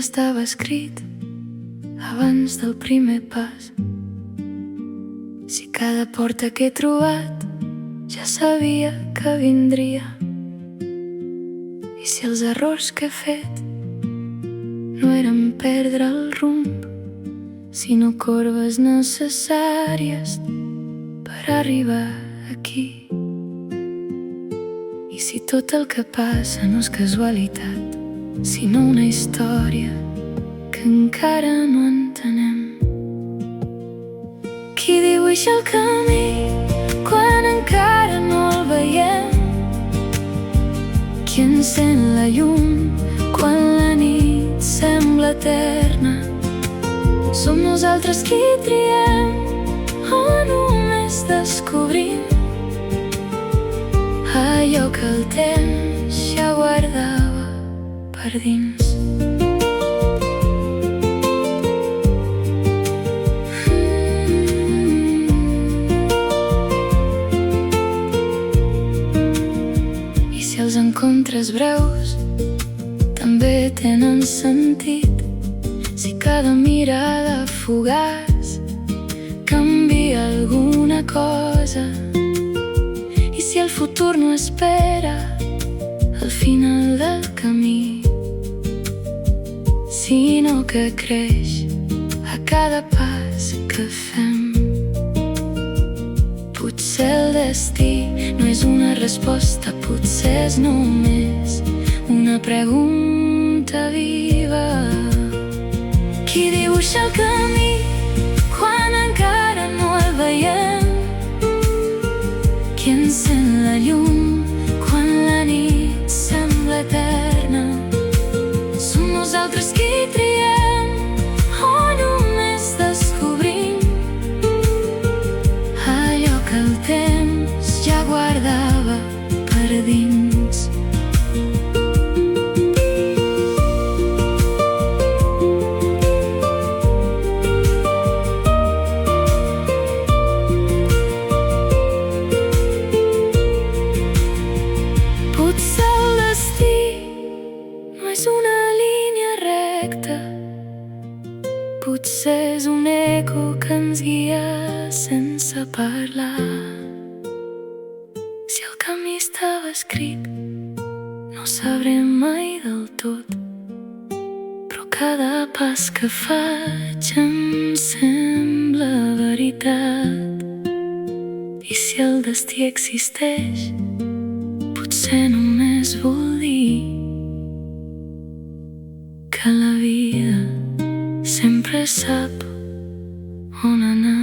estava escrit abans del primer pas. Si cada porta que he trobat ja sabia que vindria, i si els errors que he fet no eren perdre el rumb, sinó corbes necessàries per arribar aquí. I si tot el que passa no és casualitat, sinó una història que encara no entenem. Qui dibuixa el camí quan encara no el veiem? Qui encén la llum quan la nit sembla eterna? Som nosaltres qui triem o només descobrim allò que el temps ja guardava per dins? I si els encontres breus també tenen sentit, si cada mirada fugaç canvia alguna cosa, i si el futur no espera al final del camí, sinó que creix a cada pas que fem. Potser el destí no és una resposta, potser és només una pregunta viva. Qui dibuixa el camí quan encara no el veiem? Qui encén la llum quan la nit sembla eterna? Som nosaltres qui triem o només descobrim allò que el temps ja guardava per dins? Potser el destí no és una línia recta, potser és un eco que ens guia sense parlar. Si el camí estava escrit, no ho sabrem mai del tot, però cada pas que faig em sembla veritat. I si el destí existeix, potser només vol dir que la vida sempre sap on anar.